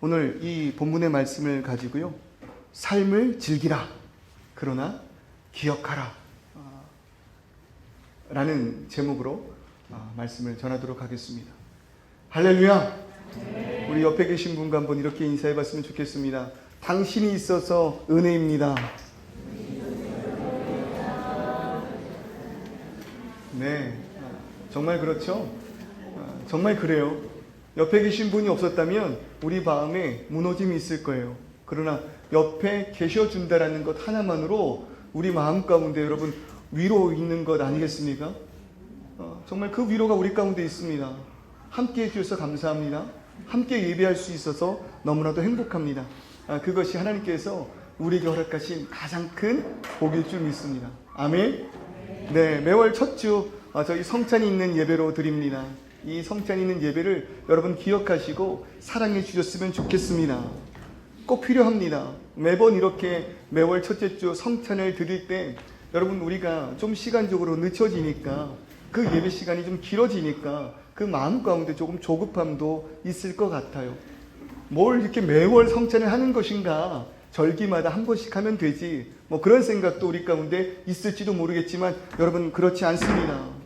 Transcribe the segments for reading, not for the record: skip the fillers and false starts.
오늘 이 본문의 말씀을 가지고요, 삶을 즐기라, 그러나 기억하라 라는 제목으로 말씀을 전하도록 하겠습니다. 할렐루야. 우리 옆에 계신 분과 한번 이렇게 인사해 봤으면 좋겠습니다. 당신이 있어서 은혜입니다. 네, 정말 그렇죠? 정말 그래요. 옆에 계신 분이 없었다면 우리 마음에 무너짐이 있을 거예요. 그러나 옆에 계셔준다라는 것 하나만으로 우리 마음 가운데 여러분 위로 있는 것 아니겠습니까? 정말 그 위로가 우리 가운데 있습니다. 함께 해주셔서 감사합니다. 함께 예배할 수 있어서 너무나도 행복합니다. 그것이 하나님께서 우리에게 허락하신 가장 큰 복일 줄 믿습니다. 아멘. 네, 매월 첫 주 저희 성찬이 있는 예배로 드립니다. 이 성찬이 있는 예배를 여러분 기억하시고 사랑해 주셨으면 좋겠습니다. 꼭 필요합니다. 매번 이렇게 매월 첫째 주 성찬을 드릴 때 여러분 우리가 좀 시간적으로 늦춰지니까, 그 예배 시간이 좀 길어지니까 그 마음 가운데 조금 조급함도 있을 것 같아요. 뭘 이렇게 매월 성찬을 하는 것인가, 절기마다 한 번씩 하면 되지, 뭐 그런 생각도 우리 가운데 있을지도 모르겠지만 여러분 그렇지 않습니다.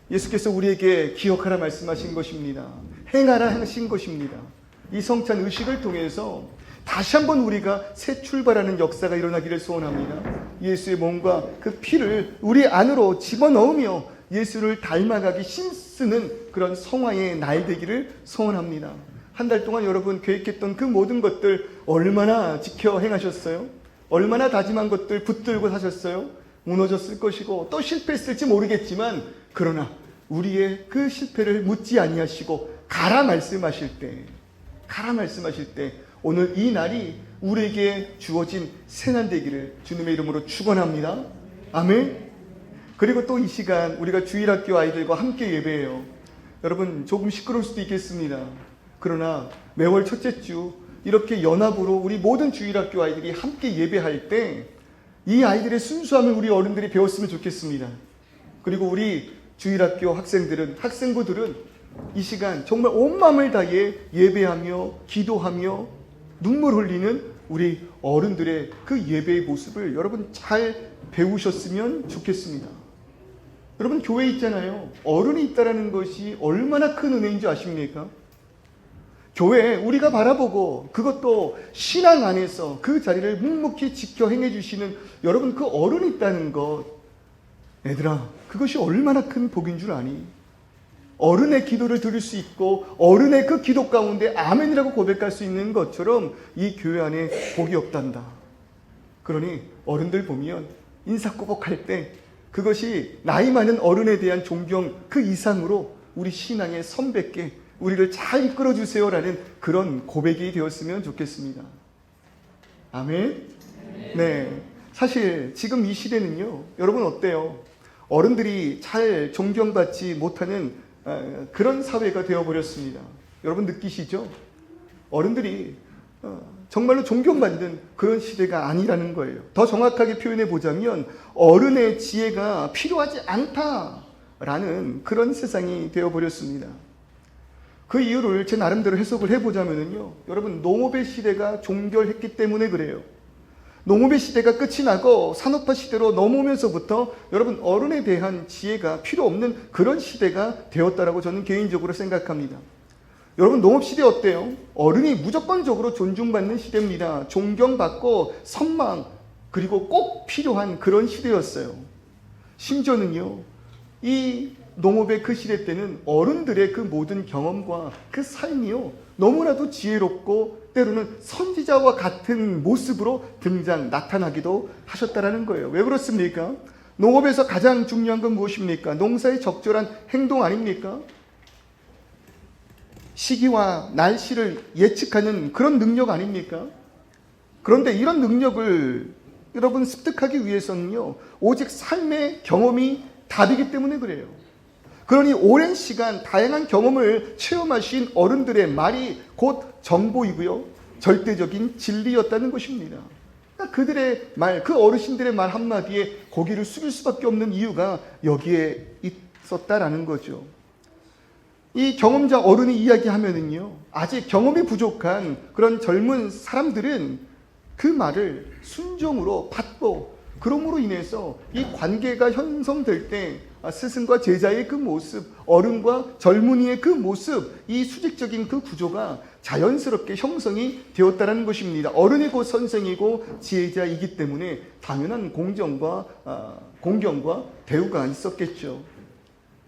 예수께서 우리에게 기억하라 말씀하신 것입니다. 행하라 하신 것입니다. 이 성찬 의식을 통해서 다시 한번 우리가 새 출발하는 역사가 일어나기를 소원합니다. 예수의 몸과 그 피를 우리 안으로 집어넣으며 예수를 닮아가기 힘쓰는 그런 성화의 날 되기를 소원합니다. 한 달 동안 여러분 계획했던 그 모든 것들 얼마나 지켜 행하셨어요? 얼마나 다짐한 것들 붙들고 사셨어요? 무너졌을 것이고 또 실패했을지 모르겠지만, 그러나 우리의 그 실패를 묻지 아니하시고 가라 말씀하실 때 오늘 이 날이 우리에게 주어진 새날 되기를 주님의 이름으로 축원합니다. 아멘. 그리고 또 이 시간 우리가 주일학교 아이들과 함께 예배해요. 여러분 조금 시끄러울 수도 있겠습니다. 그러나 매월 첫째 주 이렇게 연합으로 우리 모든 주일학교 아이들이 함께 예배할 때 이 아이들의 순수함을 우리 어른들이 배웠으면 좋겠습니다. 그리고 우리 주일학교 학생부들은 이 시간 정말 온 마음을 다해 예배하며 기도하며 눈물 흘리는 우리 어른들의 그 예배의 모습을 여러분 잘 배우셨으면 좋겠습니다. 여러분 교회에 있잖아요. 어른이 있다는 것이 얼마나 큰 은혜인 줄 아십니까? 교회 우리가 바라보고 그것도 신앙 안에서 그 자리를 묵묵히 지켜 행해 주시는 여러분 그 어른이 있다는 것, 얘들아 그것이 얼마나 큰 복인 줄 아니? 어른의 기도를 들을 수 있고 어른의 그 기도 가운데 아멘이라고 고백할 수 있는 것처럼 이 교회 안에 복이 없단다. 그러니 어른들 보면 인사꼬복할 때 그것이 나이 많은 어른에 대한 존경 그 이상으로 우리 신앙의 선배께 우리를 잘 이끌어 주세요라는 그런 고백이 되었으면 좋겠습니다. 아멘. 네, 사실 지금 이 시대는요, 여러분 어때요? 어른들이 잘 존경받지 못하는 그런 사회가 되어버렸습니다. 여러분 느끼시죠? 어른들이 정말로 존경받는 그런 시대가 아니라는 거예요. 더 정확하게 표현해 보자면 어른의 지혜가 필요하지 않다라는 그런 세상이 되어버렸습니다. 그 이유를 제 나름대로 해석을 해보자면요, 여러분 농업의 시대가 종결했기 때문에 그래요. 농업의 시대가 끝이 나고 산업화 시대로 넘어오면서부터 여러분 어른에 대한 지혜가 필요 없는 그런 시대가 되었다라고 저는 개인적으로 생각합니다. 여러분 농업 시대 어때요? 어른이 무조건적으로 존중받는 시대입니다. 존경받고 선망 그리고 꼭 필요한 그런 시대였어요. 심지어는요, 이 농업의 그 시대 때는 어른들의 그 모든 경험과 그 삶이요 너무나도 지혜롭고 때로는 선지자와 같은 모습으로 나타나기도 하셨다라는 거예요. 왜 그렇습니까? 농업에서 가장 중요한 건 무엇입니까? 농사의 적절한 행동 아닙니까? 시기와 날씨를 예측하는 그런 능력 아닙니까? 그런데 이런 능력을 여러분 습득하기 위해서는요, 오직 삶의 경험이 답이기 때문에 그래요. 그러니 오랜 시간 다양한 경험을 체험하신 어른들의 말이 곧 정보이고요, 절대적인 진리였다는 것입니다. 그들의 말, 그 어르신들의 말 한마디에 고개를 숙일 수밖에 없는 이유가 여기에 있었다라는 거죠. 이 경험자 어른이 이야기하면은요, 아직 경험이 부족한 그런 젊은 사람들은 그 말을 순종으로 받고, 그러므로 인해서 이 관계가 형성될 때 스승과 제자의 그 모습, 어른과 젊은이의 그 모습, 이 수직적인 그 구조가 자연스럽게 형성이 되었다는 것입니다. 어른이 곧 선생이고 지혜자이기 때문에 당연한 공경과 대우가 있었겠죠.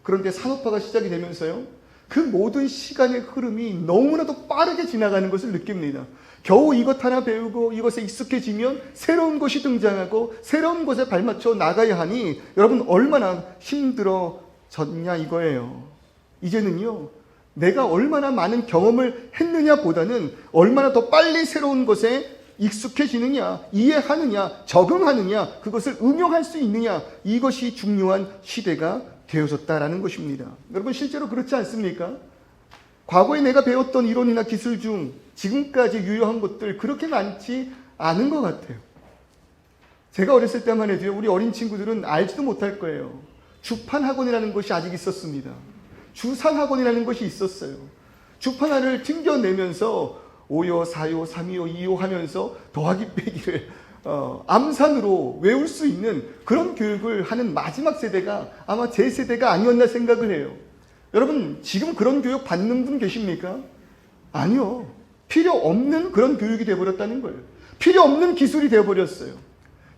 그런데 산업화가 시작이 되면서요, 그 모든 시간의 흐름이 너무나도 빠르게 지나가는 것을 느낍니다. 겨우 이것 하나 배우고 이것에 익숙해지면 새로운 것이 등장하고 새로운 것에 발맞춰 나가야 하니 여러분 얼마나 힘들어졌냐 이거예요. 이제는요, 내가 얼마나 많은 경험을 했느냐 보다는 얼마나 더 빨리 새로운 것에 익숙해지느냐, 이해하느냐, 적응하느냐, 그것을 응용할 수 있느냐, 이것이 중요한 시대가 되어졌다라는 것입니다. 여러분 실제로 그렇지 않습니까? 과거에 내가 배웠던 이론이나 기술 중 지금까지 유효한 것들 그렇게 많지 않은 것 같아요. 제가 어렸을 때만 해도요, 우리 어린 친구들은 알지도 못할 거예요. 주판학원이라는 것이 아직 있었습니다. 주산학원이라는 것이 있었어요. 주판화를 튕겨내면서 5요, 4요, 3요, 2요 하면서 더하기 빼기를 암산으로 외울 수 있는 그런 교육을 하는 마지막 세대가 아마 제 세대가 아니었나 생각을 해요. 여러분 지금 그런 교육 받는 분 계십니까? 아니요. 필요 없는 그런 교육이 되어버렸다는 거예요. 필요 없는 기술이 되어버렸어요.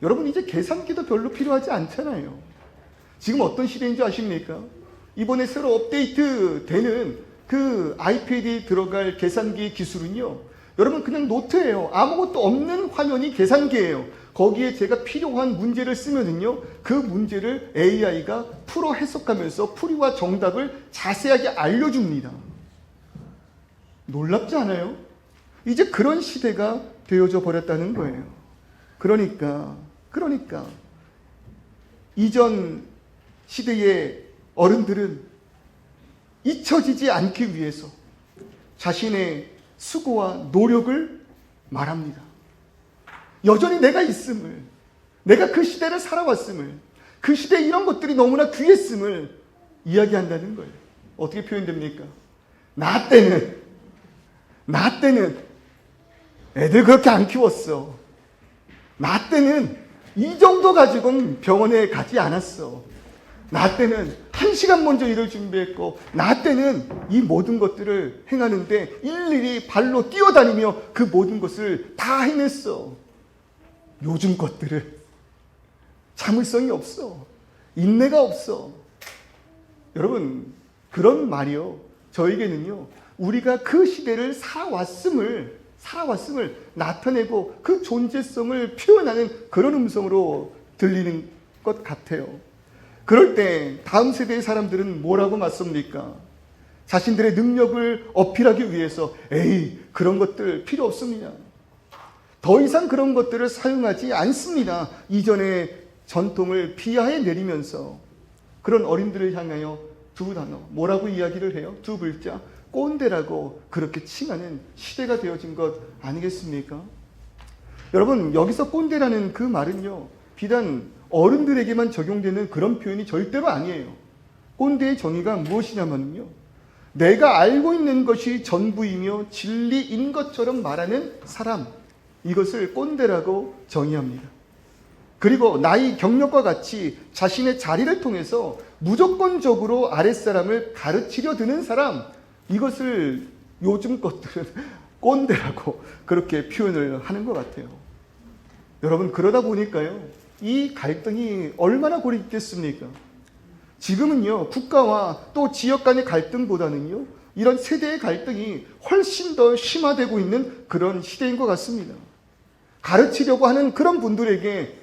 여러분 이제 계산기도 별로 필요하지 않잖아요. 지금 어떤 시대인지 아십니까? 이번에 새로 업데이트 되는 그 아이패드에 들어갈 계산기 기술은요, 여러분 그냥 노트예요. 아무것도 없는 화면이 계산기예요. 거기에 제가 필요한 문제를 쓰면은요, 그 문제를 AI가 풀어 해석하면서 풀이와 정답을 자세하게 알려줍니다. 놀랍지 않아요? 이제 그런 시대가 되어져 버렸다는 거예요. 그러니까 이전 시대의 어른들은 잊혀지지 않기 위해서 자신의 수고와 노력을 말합니다. 여전히 내가 있음을, 내가 그 시대를 살아왔음을, 그 시대에 이런 것들이 너무나 귀했음을 이야기한다는 거예요. 어떻게 표현됩니까? 나 때는 애들 그렇게 안 키웠어. 나 때는 이 정도 가지고는 병원에 가지 않았어. 나 때는 1시간 먼저 일을 준비했고, 나 때는 이 모든 것들을 행하는데 일일이 발로 뛰어다니며 그 모든 것을 다 해냈어. 요즘 것들은 참을성이 없어. 인내가 없어. 여러분, 그런 말이요, 저에게는요, 우리가 그 시대를 살아왔음을 나타내고 그 존재성을 표현하는 그런 음성으로 들리는 것 같아요. 그럴 때 다음 세대의 사람들은 뭐라고 맞섭니까? 자신들의 능력을 어필하기 위해서 에이 그런 것들 필요 없습니다. 더 이상 그런 것들을 사용하지 않습니다. 이전의 전통을 비하해 내리면서 그런 어린들을 향하여 두 단어, 뭐라고 이야기를 해요? 두 글자, 꼰대라고 그렇게 칭하는 시대가 되어진 것 아니겠습니까? 여러분 여기서 꼰대라는 그 말은요, 비단 어른들에게만 적용되는 그런 표현이 절대로 아니에요. 꼰대의 정의가 무엇이냐면요, 내가 알고 있는 것이 전부이며 진리인 것처럼 말하는 사람, 이것을 꼰대라고 정의합니다. 그리고 나이 경력과 같이 자신의 자리를 통해서 무조건적으로 아랫사람을 가르치려 드는 사람, 이것을 요즘 것들은 꼰대라고 그렇게 표현을 하는 것 같아요. 여러분 그러다 보니까요, 이 갈등이 얼마나 고리 있겠습니까? 지금은요, 국가와 또 지역 간의 갈등보다는요, 이런 세대의 갈등이 훨씬 더 심화되고 있는 그런 시대인 것 같습니다. 가르치려고 하는 그런 분들에게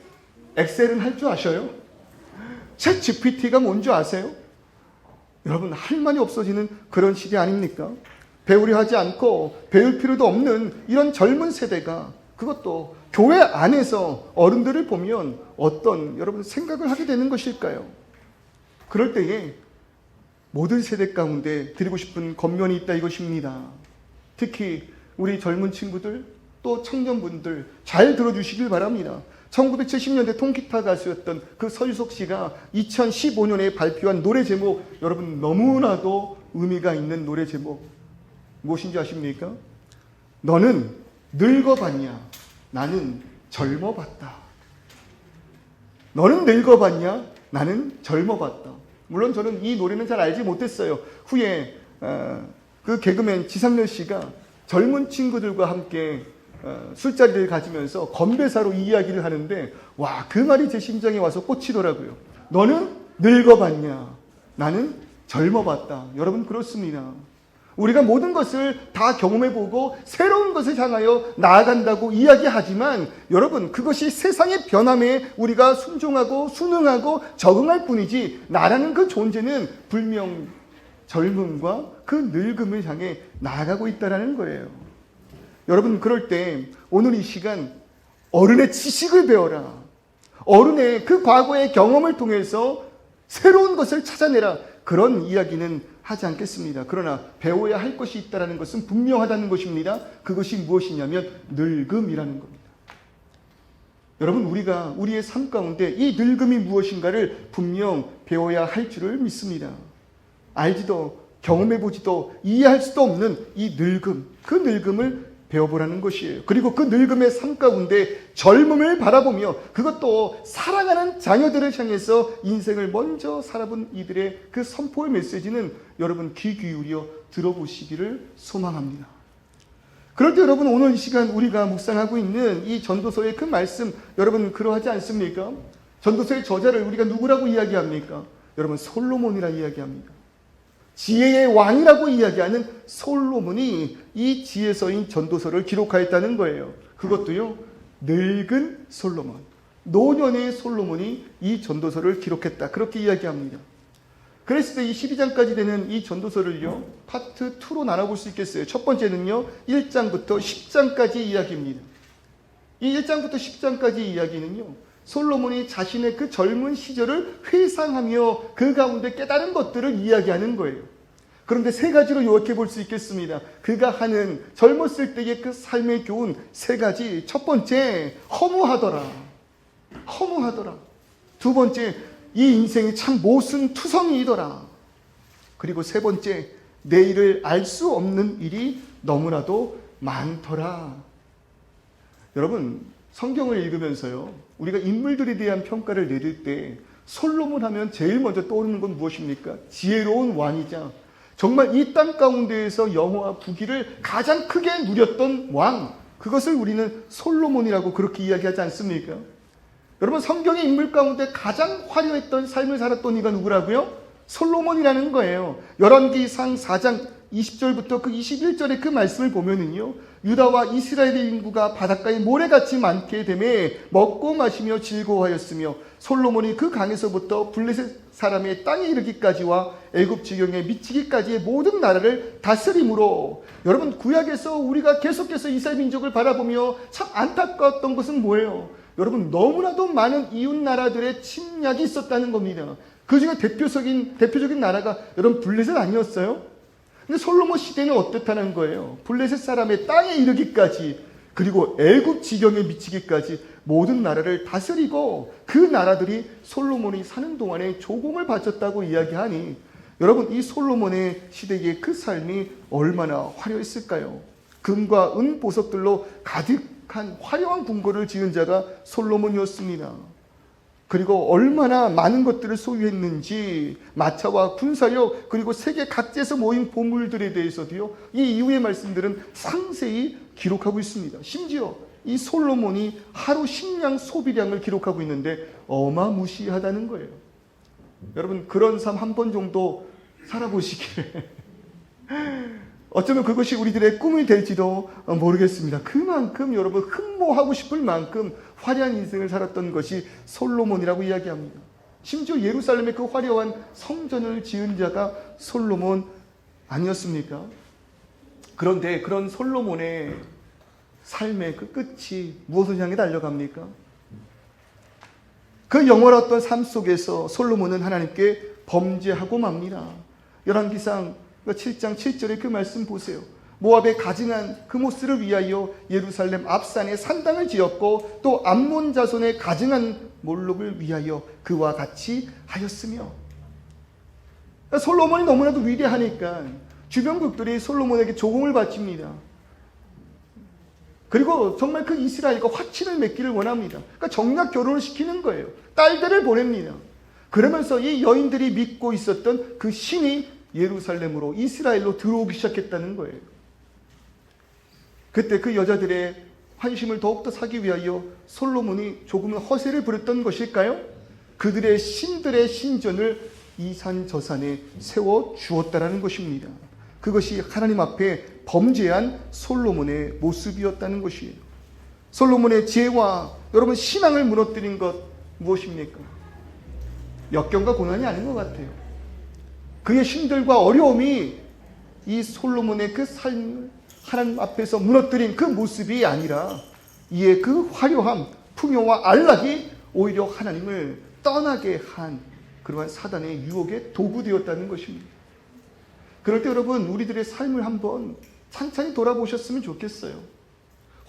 엑셀은 할 줄 아셔요? 챗 GPT가 뭔지 아세요? 여러분 할 말이 없어지는 그런 시대 아닙니까? 배우려 하지 않고 배울 필요도 없는 이런 젊은 세대가, 그것도 교회 안에서 어른들을 보면 어떤 여러분 생각을 하게 되는 것일까요? 그럴 때에 모든 세대 가운데 드리고 싶은 권면이 있다 이것입니다. 특히 우리 젊은 친구들 또 청년분들 잘 들어주시길 바랍니다. 1970년대 통기타 가수였던 그 설석 씨가 2015년에 발표한 노래 제목, 여러분 너무나도 의미가 있는 노래 제목 무엇인지 아십니까? 너는 늙어봤냐? 나는 젊어봤다. 너는 늙어봤냐? 나는 젊어봤다. 물론 저는 이 노래는 잘 알지 못했어요. 후에 그 개그맨 지상렬 씨가 젊은 친구들과 함께 술자리를 가지면서 건배사로 이야기를 하는데 와, 그 말이 제 심장에 와서 꽂히더라고요. 너는 늙어봤냐? 나는 젊어봤다. 여러분 그렇습니다. 우리가 모든 것을 다 경험해보고 새로운 것을 향하여 나아간다고 이야기하지만 여러분 그것이 세상의 변함에 우리가 순종하고 순응하고 적응할 뿐이지 나라는 그 존재는 분명 젊음과 그 늙음을 향해 나아가고 있다는 거예요. 여러분 그럴 때 오늘 이 시간 어른의 지식을 배워라. 어른의 그 과거의 경험을 통해서 새로운 것을 찾아내라. 그런 이야기는 하지 않겠습니다. 그러나 배워야 할 것이 있다는 것은 분명하다는 것입니다. 그것이 무엇이냐면 늙음이라는 겁니다. 여러분 우리가 우리의 삶 가운데 이 늙음이 무엇인가를 분명 배워야 할 줄을 믿습니다. 알지도 경험해보지도 이해할 수도 없는 이 늙음, 그 늙음을 배워보라는 것이에요. 그리고 그 늙음의 삶 가운데 젊음을 바라보며 그것도 사랑하는 자녀들을 향해서 인생을 먼저 살아본 이들의 그 선포의 메시지는 여러분 귀 기울여 들어보시기를 소망합니다. 그럴 때 여러분 오늘 이 시간 우리가 묵상하고 있는 이 전도서의 그 말씀 여러분 그러하지 않습니까? 전도서의 저자를 우리가 누구라고 이야기합니까? 여러분 솔로몬이라 이야기합니다. 지혜의 왕이라고 이야기하는 솔로몬이 이 지혜서인 전도서를 기록하였다는 거예요. 그것도요, 늙은 솔로몬, 노년의 솔로몬이 이 전도서를 기록했다. 그렇게 이야기합니다. 그랬을 때 이 12장까지 되는 이 전도서를요, 파트 2로 나눠볼 수 있겠어요. 첫 번째는요, 1장부터 10장까지 이야기입니다. 이 1장부터 10장까지 이야기는요, 솔로몬이 자신의 그 젊은 시절을 회상하며 그 가운데 깨달은 것들을 이야기하는 거예요. 그런데 세 가지로 요약해 볼 수 있겠습니다. 그가 하는 젊었을 때의 그 삶의 교훈 세 가지. 첫 번째, 허무하더라. 허무하더라. 두 번째, 이 인생이 참 모순투성이더라. 그리고 세 번째, 내일을 알 수 없는 일이 너무나도 많더라. 여러분, 성경을 읽으면서요, 우리가 인물들에 대한 평가를 내릴 때 솔로몬 하면 제일 먼저 떠오르는 건 무엇입니까? 지혜로운 왕이자 정말 이 땅 가운데에서 영화와 부귀를 가장 크게 누렸던 왕, 그것을 우리는 솔로몬이라고 그렇게 이야기하지 않습니까? 여러분 성경의 인물 가운데 가장 화려했던 삶을 살았던 이가 누구라고요? 솔로몬이라는 거예요. 열왕기상 4장 20절부터 그 21절의 그 말씀을 보면은요, 유다와 이스라엘의 인구가 바닷가에 모래같이 많게 되매 먹고 마시며 즐거워하였으며 솔로몬이 그 강에서부터 블레셋 사람의 땅에 이르기까지와 애굽 지경에 미치기까지의 모든 나라를 다스림으로. 여러분 구약에서 우리가 계속해서 이스라엘 민족을 바라보며 참 안타까웠던 것은 뭐예요? 여러분 너무나도 많은 이웃 나라들의 침략이 있었다는 겁니다. 그 중에 대표적인 나라가 여러분 블레셋 아니었어요? 근데 솔로몬 시대는 어떻다는 거예요? 블레셋 사람의 땅에 이르기까지, 그리고 애굽 지경에 미치기까지 모든 나라를 다스리고 그 나라들이 솔로몬이 사는 동안에 조공을 바쳤다고 이야기하니, 여러분 이 솔로몬의 시대의 그 삶이 얼마나 화려했을까요? 금과 은 보석들로 가득한 화려한 궁궐을 지은 자가 솔로몬이었습니다. 그리고 얼마나 많은 것들을 소유했는지, 마차와 군사력, 그리고 세계 각지에서 모인 보물들에 대해서도요, 이 이후의 말씀들은 상세히 기록하고 있습니다. 심지어 이 솔로몬이 하루 식량 소비량을 기록하고 있는데 어마무시하다는 거예요. 여러분 그런 삶 한 번 정도 살아보시기를 어쩌면 그것이 우리들의 꿈이 될지도 모르겠습니다. 그만큼 여러분 흠모하고 싶을 만큼 화려한 인생을 살았던 것이 솔로몬이라고 이야기합니다. 심지어 예루살렘의 그 화려한 성전을 지은 자가 솔로몬 아니었습니까? 그런데 그런 솔로몬의 삶의 그 끝이 무엇을 향해 달려갑니까? 그 영원했던 삶 속에서 솔로몬은 하나님께 범죄하고 맙니다. 열왕기상 7장 7절의 그 말씀 보세요. 모압에 가증한 그모스를 위하여 예루살렘 앞산에 산당을 지었고 또 암몬 자손의 가증한 몰록을 위하여 그와 같이 하였으며. 솔로몬이 너무나도 위대하니까 주변국들이 솔로몬에게 조공을 바칩니다. 그리고 정말 그 이스라엘과 화친을 맺기를 원합니다. 그러니까 정략 결혼을 시키는 거예요. 딸들을 보냅니다. 그러면서 이 여인들이 믿고 있었던 그 신이 예루살렘으로, 이스라엘로 들어오기 시작했다는 거예요. 그때 그 여자들의 환심을 더욱더 사기 위하여 솔로몬이 조금은 허세를 부렸던 것일까요? 그들의 신들의 신전을 이 산 저 산에 세워 주었다라는 것입니다. 그것이 하나님 앞에 범죄한 솔로몬의 모습이었다는 것이에요. 솔로몬의 지혜와 여러분 신앙을 무너뜨린 것 무엇입니까? 역경과 고난이 아닌 것 같아요. 그의 힘들과 어려움이 이 솔로몬의 그 삶을 하나님 앞에서 무너뜨린 그 모습이 아니라 이의 그 화려함, 풍요와 안락이 오히려 하나님을 떠나게 한 그러한 사단의 유혹의 도구 되었다는 것입니다. 그럴 때 여러분 우리들의 삶을 한번 찬찬히 돌아보셨으면 좋겠어요.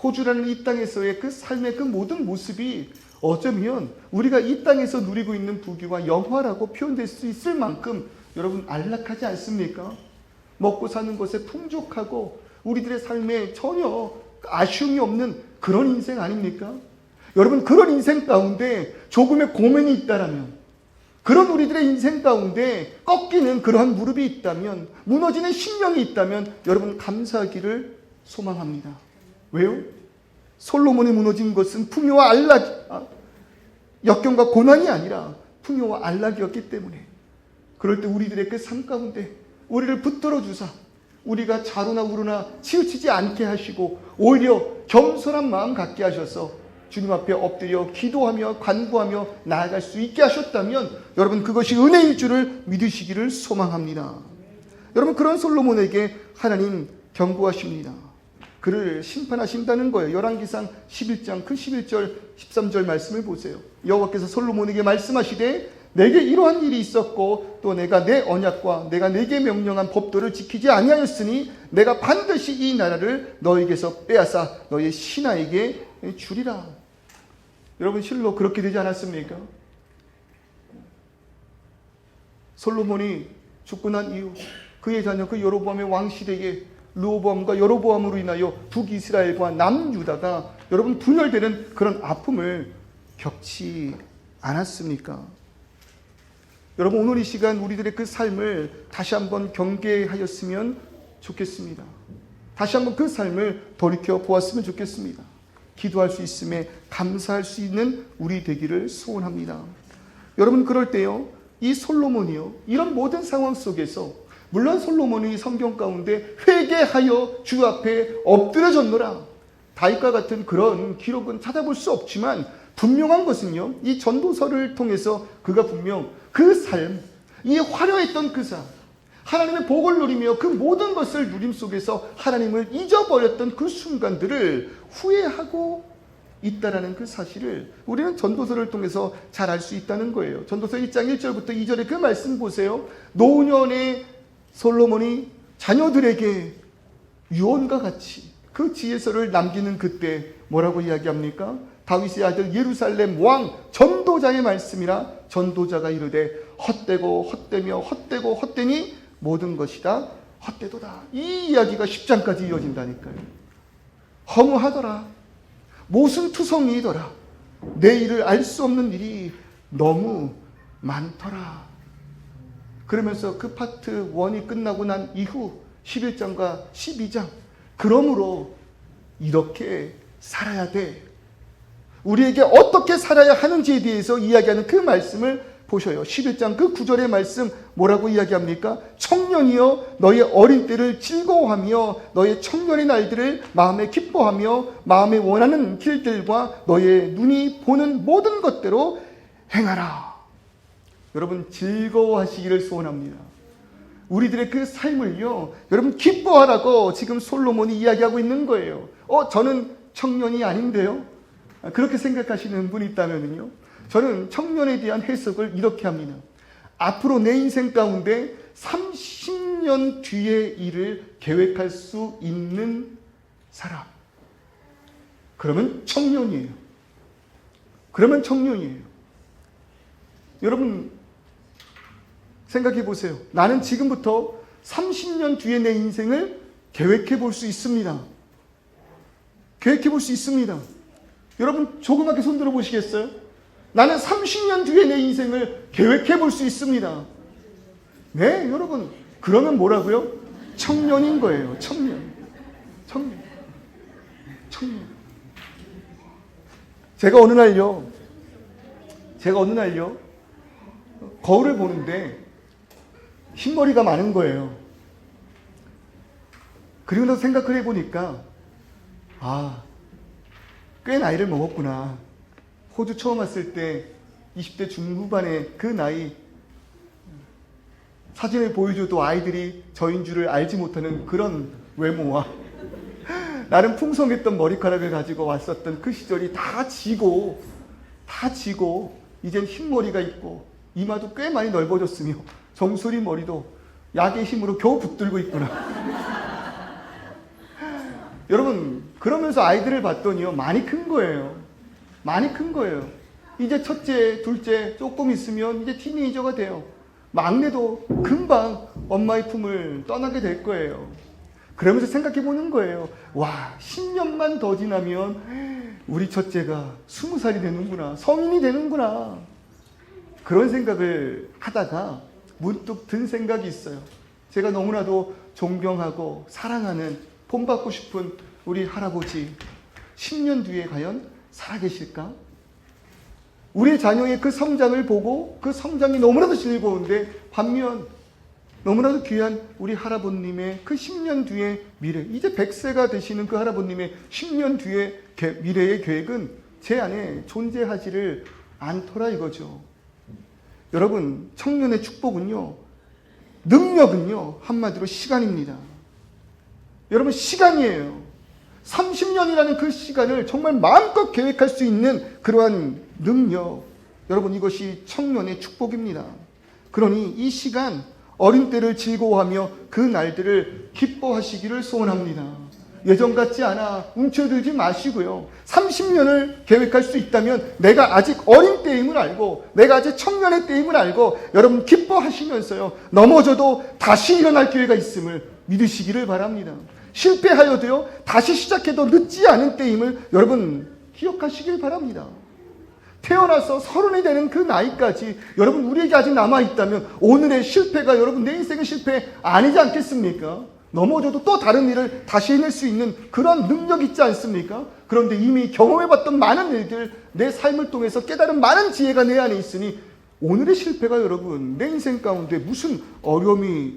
호주라는 이 땅에서의 그 삶의 그 모든 모습이 어쩌면 우리가 이 땅에서 누리고 있는 부귀와 영화라고 표현될 수 있을 만큼 여러분 안락하지 않습니까? 먹고 사는 것에 풍족하고 우리들의 삶에 전혀 아쉬움이 없는 그런 인생 아닙니까? 여러분 그런 인생 가운데 조금의 고민이 있다라면, 그런 우리들의 인생 가운데 꺾이는 그러한 무릎이 있다면, 무너지는 심령이 있다면 여러분 감사하기를 소망합니다. 왜요? 솔로몬이 무너진 것은 풍요와 안락, 역경과 고난이 아니라 풍요와 안락이었기 때문에. 그럴 때 우리들의 그 삶 가운데 우리를 붙들어 주사 우리가 자루나 우루나 치우치지 않게 하시고 오히려 겸손한 마음 갖게 하셔서 주님 앞에 엎드려 기도하며 간구하며 나아갈 수 있게 하셨다면 여러분 그것이 은혜일 줄을 믿으시기를 소망합니다. 여러분 그런 솔로몬에게 하나님 경고하십니다. 그를 심판하신다는 거예요. 열왕기상 11장 그 11절 13절 말씀을 보세요. 여호와께서 솔로몬에게 말씀하시되 내게 이러한 일이 있었고 또 내가 내 언약과 내가 내게 명령한 법도를 지키지 아니하였으니 내가 반드시 이 나라를 너에게서 빼앗아 너의 신하에게 주리라. 여러분 실로 그렇게 되지 않았습니까? 솔로몬이 죽고 난 이후 그의 자녀 그 여로보암의 왕실에게 르호보암과 여로보암으로 인하여 북이스라엘과 남유다가 여러분 분열되는 그런 아픔을 겪지 않았습니까? 여러분 오늘 이 시간 우리들의 그 삶을 다시 한번 경계하였으면 좋겠습니다. 다시 한번 그 삶을 돌이켜 보았으면 좋겠습니다. 기도할 수 있음에 감사할 수 있는 우리 되기를 소원합니다. 여러분 그럴 때요, 이 솔로몬이요, 이런 모든 상황 속에서 물론 솔로몬이 성경 가운데 회개하여 주 앞에 엎드려졌노라 다윗과 같은 그런 기록은 찾아볼 수 없지만 분명한 것은요, 이 전도서를 통해서 그가 분명 그 삶, 이 화려했던 그 삶, 하나님의 복을 누리며 그 모든 것을 누림 속에서 하나님을 잊어버렸던 그 순간들을 후회하고 있다라는 그 사실을 우리는 전도서를 통해서 잘 알 수 있다는 거예요. 전도서 1장 1절부터 2절의 그 말씀 보세요. 노년의 솔로몬이 자녀들에게 유언과 같이 그 지혜서를 남기는 그때 뭐라고 이야기합니까? 다윗의 아들 예루살렘 왕 전도자의 말씀이라 전도자가 이르되 헛되고 헛되며 헛되고 헛되니 모든 것이 다 헛되도다. 이 이야기가 10장까지 이어진다니까요. 허무하더라. 모순투성이더라. 내일을 알 수 없는 일이 너무 많더라. 그러면서 그 파트 1이 끝나고 난 이후 11장과 12장 그러므로 이렇게 살아야 돼. 우리에게 어떻게 살아야 하는지에 대해서 이야기하는 그 말씀을 보셔요. 11장 그 9절의 말씀 뭐라고 이야기합니까? 청년이여 너의 어린 때를 즐거워하며 너의 청년의 날들을 마음에 기뻐하며 마음에 원하는 길들과 너의 눈이 보는 모든 것대로 행하라. 여러분 즐거워하시기를 소원합니다. 우리들의 그 삶을요, 여러분 기뻐하라고 지금 솔로몬이 이야기하고 있는 거예요. 저는 청년이 아닌데요? 그렇게 생각하시는 분이 있다면요, 저는 청년에 대한 해석을 이렇게 합니다. 앞으로 내 인생 가운데 30년 뒤의 일을 계획할 수 있는 사람. 그러면 청년이에요. 그러면 청년이에요. 여러분 생각해 보세요. 나는 지금부터 30년 뒤에 내 인생을 계획해 볼 수 있습니다. 계획해 볼 수 있습니다. 여러분 조그맣게 손들어 보시겠어요? 나는 30년 뒤에 내 인생을 계획해 볼 수 있습니다. 네, 여러분. 그러면 뭐라고요? 청년인 거예요. 청년. 제가 어느 날요, 거울을 보는데 흰머리가 많은 거예요. 그리고 나서 생각을 해보니까, 꽤 나이를 먹었구나. 호주 처음 왔을 때 20대 중후반의 그 나이, 사진을 보여줘도 아이들이 저인 줄을 알지 못하는 그런 외모와 나름 풍성했던 머리카락을 가지고 왔었던 그 시절이 다 지고 이젠 흰머리가 있고 이마도 꽤 많이 넓어졌으며 정수리 머리도 약의 힘으로 겨우 붙들고 있구나. 여러분, 그러면서 아이들을 봤더니요, 많이 큰 거예요. 이제 첫째, 둘째 조금 있으면 이제 티네이저가 돼요. 막내도 금방 엄마의 품을 떠나게 될 거예요. 그러면서 생각해 보는 거예요. 와, 10년만 더 지나면 우리 첫째가 20살이 되는구나. 성인이 되는구나. 그런 생각을 하다가 문득 든 생각이 있어요. 제가 너무나도 존경하고 사랑하는, 본받고 싶은 우리 할아버지, 10년 뒤에 과연 살아계실까? 우리 자녀의 그 성장을 보고 그 성장이 너무나도 즐거운데, 반면 너무나도 귀한 우리 할아버님의 그 10년 뒤의 미래, 이제 100세가 되시는 그 할아버님의 10년 뒤의 미래의 계획은 제 안에 존재하지를 않더라 이거죠. 여러분, 청년의 축복은요, 능력은요, 한마디로 시간입니다. 여러분, 시간이에요. 30년이라는 그 시간을 정말 마음껏 계획할 수 있는 그러한 능력, 여러분, 이것이 청년의 축복입니다. 그러니 이 시간, 어린 때를 즐거워하며 그 날들을 기뻐하시기를 소원합니다. 예전 같지 않아 움츠들지 마시고요. 30년을 계획할 수 있다면 내가 아직 어린 때임을 알고, 내가 아직 청년의 때임을 알고, 여러분 기뻐하시면서요, 넘어져도 다시 일어날 기회가 있음을 믿으시기를 바랍니다. 실패하여도요, 다시 시작해도 늦지 않은 때임을 여러분 기억하시길 바랍니다. 태어나서 30이 되는 그 나이까지 여러분 우리에게 아직 남아있다면 오늘의 실패가 여러분 내 인생의 실패 아니지 않겠습니까? 넘어져도 또 다른 일을 다시 해낼 수 있는 그런 능력 있지 않습니까? 그런데 이미 경험해봤던 많은 일들, 내 삶을 통해서 깨달은 많은 지혜가 내 안에 있으니 오늘의 실패가 여러분 내 인생 가운데 무슨 어려움이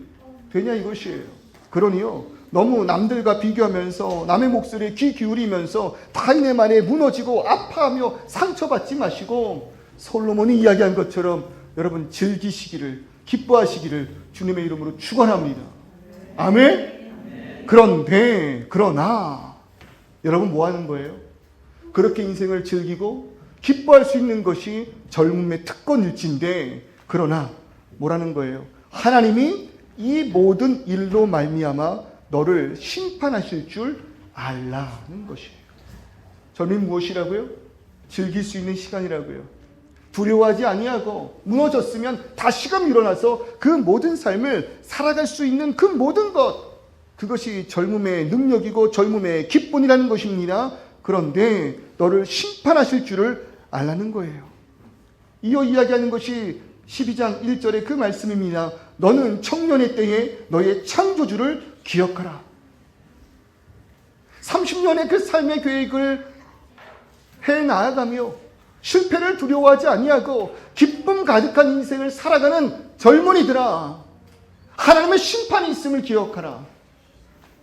되냐 이것이에요. 그러니요, 너무 남들과 비교하면서 남의 목소리에 귀 기울이면서 타인의 말에 무너지고 아파하며 상처받지 마시고, 솔로몬이 이야기한 것처럼 여러분 즐기시기를, 기뻐하시기를 주님의 이름으로 축원합니다. 아멘? 그러나 여러분 뭐 하는 거예요? 그렇게 인생을 즐기고 기뻐할 수 있는 것이 젊음의 특권일진데, 그러나 뭐라는 거예요? 하나님이 이 모든 일로 말미암아 너를 심판하실 줄 알라는 것이에요. 젊음이 무엇이라고요? 즐길 수 있는 시간이라고요. 두려워하지 아니하고 무너졌으면 다시금 일어나서 그 모든 삶을 살아갈 수 있는 그 모든 것, 그것이 젊음의 능력이고 젊음의 기쁨이라는 것입니다. 그런데 너를 심판하실 줄을 알라는 거예요. 이어 이야기하는 것이 12장 1절의 그 말씀입니다. 너는 청년의 때에 너의 창조주를 기억하라. 30년의 그 삶의 계획을 해 나아가며 실패를 두려워하지 아니하고 기쁨 가득한 인생을 살아가는 젊은이들아, 하나님의 심판이 있음을 기억하라.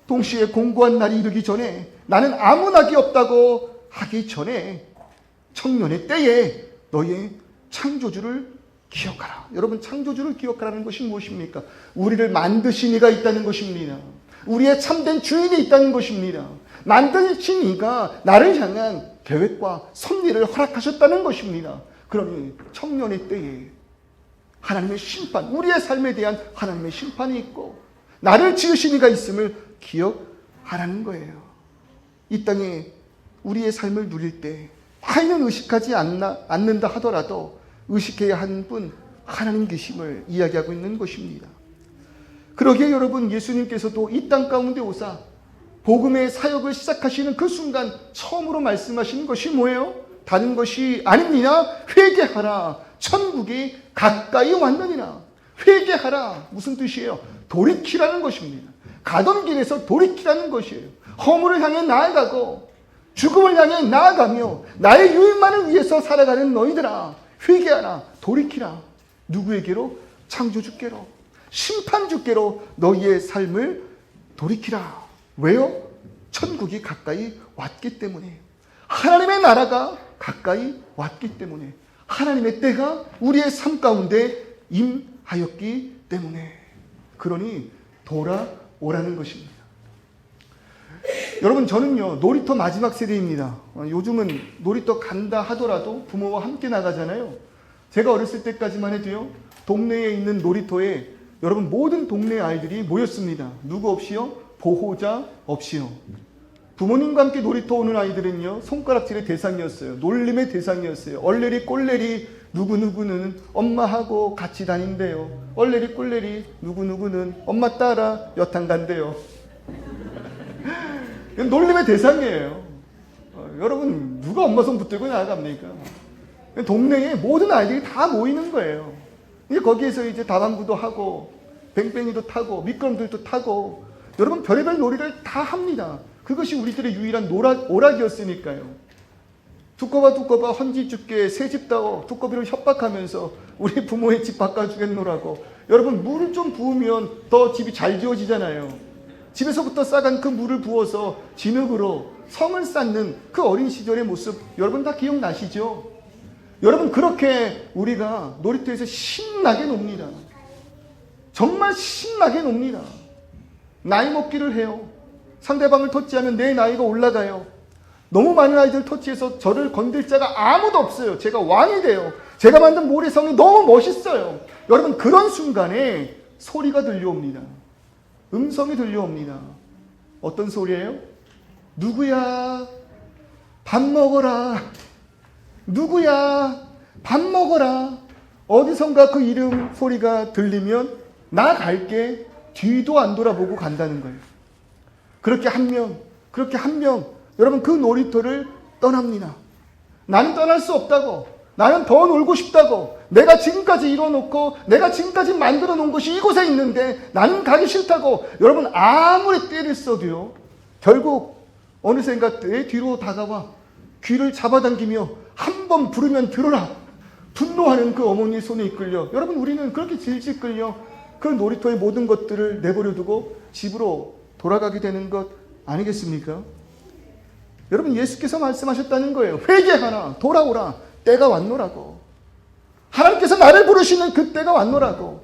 동시에 공고한 날이 이르기 전에, 나는 아무 낙이 없다고 하기 전에 청년의 때에 너의 창조주를 기억하라. 여러분, 창조주를 기억하라는 것이 무엇입니까? 우리를 만드신 이가 있다는 것입니다. 우리의 참된 주인이 있다는 것입니다. 만드신 이가 나를 향한 계획과 섭리를 허락하셨다는 것입니다. 그러니 청년의 때에 하나님의 심판, 우리의 삶에 대한 하나님의 심판이 있고 나를 지으신 이가 있음을 기억하라는 거예요. 이 땅에 우리의 삶을 누릴 때 타인은 의식하지 않는다 하더라도 의식해야 하는 분 하나님 계심을 이야기하고 있는 것입니다. 그러기에 여러분, 예수님께서도 이 땅 가운데 오사 복음의 사역을 시작하시는 그 순간 처음으로 말씀하시는 것이 뭐예요? 다른 것이 아닙니다. 회개하라. 천국이 가까이 왔느니라. 회개하라. 무슨 뜻이에요? 돌이키라는 것입니다. 가던 길에서 돌이키라는 것이에요. 허물을 향해 나아가고 죽음을 향해 나아가며 나의 유익만을 위해서 살아가는 너희들아, 회개하라. 돌이키라. 누구에게로? 창조주께로, 심판주께로 너희의 삶을 돌이키라. 왜요? 천국이 가까이 왔기 때문에, 하나님의 나라가 가까이 왔기 때문에, 하나님의 때가 우리의 삶 가운데 임하였기 때문에, 그러니 돌아오라는 것입니다. 여러분, 저는요 놀이터 마지막 세대입니다. 요즘은 놀이터 간다 하더라도 부모와 함께 나가잖아요. 제가 어렸을 때까지만 해도요, 동네에 있는 놀이터에 여러분 모든 동네 아이들이 모였습니다. 누구 없이요? 보호자 없이요. 부모님과 함께 놀이터 오는 아이들은요, 손가락질의 대상이었어요. 놀림의 대상이었어요. 얼레리 꼴레리 누구누구는 엄마하고 같이 다닌대요. 얼레리 꼴레리 누구누구는 엄마 따라 여탕 간대요. 놀림의 대상이에요. 여러분, 누가 엄마 손 붙들고 나아갑니까? 동네에 모든 아이들이 다 모이는 거예요. 이제 거기에서 이제 다방구도 하고 뱅뱅이도 타고 미끄럼들도 타고 여러분 별의별 놀이를 다 합니다. 그것이 우리들의 유일한 오락이었으니까요. 두꺼봐 헌집 줄게 새집 다오 두꺼비를 협박하면서 우리 부모의 집 바꿔주겠노라고. 여러분, 물을 좀 부으면 더 집이 잘 지어지잖아요. 집에서부터 싸간 그 물을 부어서 진흙으로 성을 쌓는 그 어린 시절의 모습 여러분 다 기억나시죠? 여러분, 그렇게 우리가 놀이터에서 신나게 놉니다. 정말 신나게 놉니다. 나이 먹기를 해요. 상대방을 터치하면 내 나이가 올라가요. 너무 많은 아이들 터치해서 저를 건들 자가 아무도 없어요. 제가 왕이 돼요. 제가 만든 모래성이 너무 멋있어요. 여러분, 그런 순간에 소리가 들려옵니다. 음성이 들려옵니다. 어떤 소리예요? 누구야? 밥 먹어라. 누구야? 밥 먹어라. 어디선가 그 이름 소리가 들리면 나 갈게. 뒤도 안 돌아보고 간다는 거예요. 그렇게 한 명, 여러분 그 놀이터를 떠납니다. 나는 떠날 수 없다고, 나는 더 놀고 싶다고, 내가 지금까지 이뤄놓고 내가 지금까지 만들어 놓은 것이 이곳에 있는데 나는 가기 싫다고. 여러분, 아무리 때를 써도요, 결국 어느샌가 내 뒤로 다가와 귀를 잡아당기며 한 번 부르면 들어라. 분노하는 그 어머니의 손에 이끌려 여러분, 우리는 그렇게 질질 끌려 그 놀이터의 모든 것들을 내버려 두고 집으로 돌아가게 되는 것 아니겠습니까? 여러분, 예수께서 말씀하셨다는 거예요. 회개하라. 돌아오라. 때가 왔노라고. 하나님께서 나를 부르시는 그 때가 왔노라고.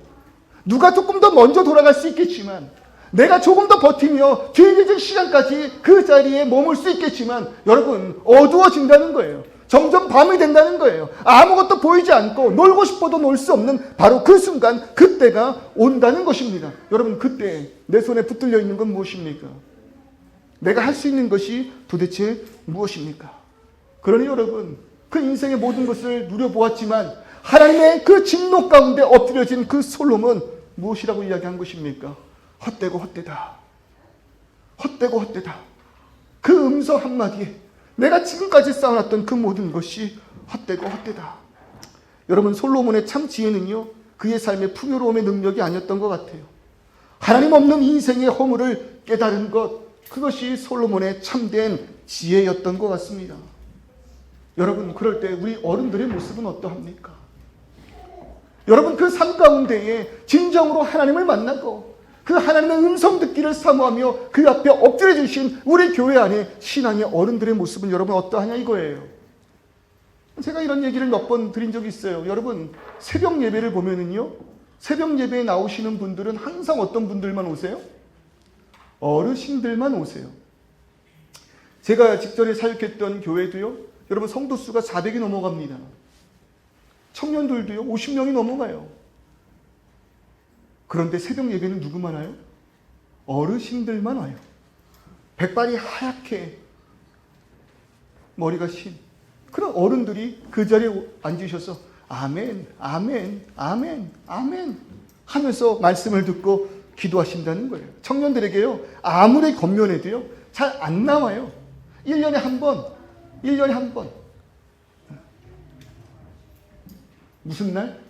누가 조금 더 먼저 돌아갈 수 있겠지만, 내가 조금 더 버티며 뒤늦은 시간까지 그 자리에 머물 수 있겠지만, 여러분, 어두워진다는 거예요. 점점 밤이 된다는 거예요. 아무것도 보이지 않고 놀고 싶어도 놀 수 없는 바로 그 순간, 그때가 온다는 것입니다. 여러분, 그때 내 손에 붙들려 있는 건 무엇입니까? 내가 할 수 있는 것이 도대체 무엇입니까? 그러니 여러분, 그 인생의 모든 것을 누려보았지만 하나님의 그 진노 가운데 엎드려진 그 솔로몬 무엇이라고 이야기한 것입니까? 헛되고 헛되다. 헛되고 헛되다. 그 음성 한마디에 내가 지금까지 쌓아놨던 그 모든 것이 헛되고 헛되다. 여러분, 솔로몬의 참 지혜는요, 그의 삶의 풍요로움의 능력이 아니었던 것 같아요. 하나님 없는 인생의 허물을 깨달은 것, 그것이 솔로몬의 참된 지혜였던 것 같습니다. 여러분, 그럴 때 우리 어른들의 모습은 어떠합니까? 여러분, 그 삶 가운데에 진정으로 하나님을 만나고 그 하나님의 음성 듣기를 사모하며 그 앞에 엎드려 주신 우리 교회 안에 신앙의 어른들의 모습은 여러분 어떠하냐 이거예요. 제가 이런 얘기를 몇 번 드린 적이 있어요. 여러분, 새벽 예배를 보면은요, 새벽 예배에 나오시는 분들은 항상 어떤 분들만 오세요? 어르신들만 오세요. 제가 직전에 사역했던 교회도요, 여러분 성도 수가 400이 넘어갑니다. 청년들도요 50명이 넘어가요. 그런데 새벽 예배는 누구만 와요? 어르신들만 와요. 백발이 하얗게 머리가 신 그런 어른들이 그 자리에 앉으셔서 아멘, 아멘, 아멘, 아멘 하면서 말씀을 듣고 기도하신다는 거예요. 청년들에게요, 아무리 권면해도요, 잘 안 나와요. 1년에 한 번, 1년에 한 번. 무슨 날?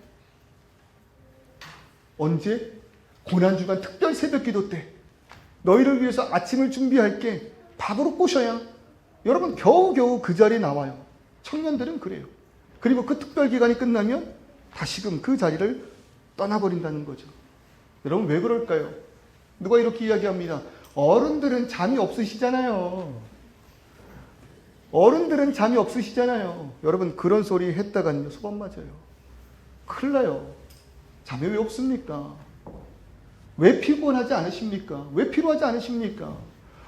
언제? 고난주간 특별 새벽 기도 때 너희를 위해서 아침을 준비할게 밥으로 꼬셔야 여러분 겨우겨우 그 자리에 나와요. 청년들은 그래요. 그리고 그 특별 기간이 끝나면 다시금 그 자리를 떠나버린다는 거죠. 여러분 왜 그럴까요? 누가 이렇게 이야기합니다. 어른들은 잠이 없으시잖아요. 어른들은 잠이 없으시잖아요. 여러분 그런 소리 했다가는요 소방 맞아요. 큰일 나요. 잠이 왜 없습니까? 왜 피곤하지 않으십니까? 왜 피로하지 않으십니까?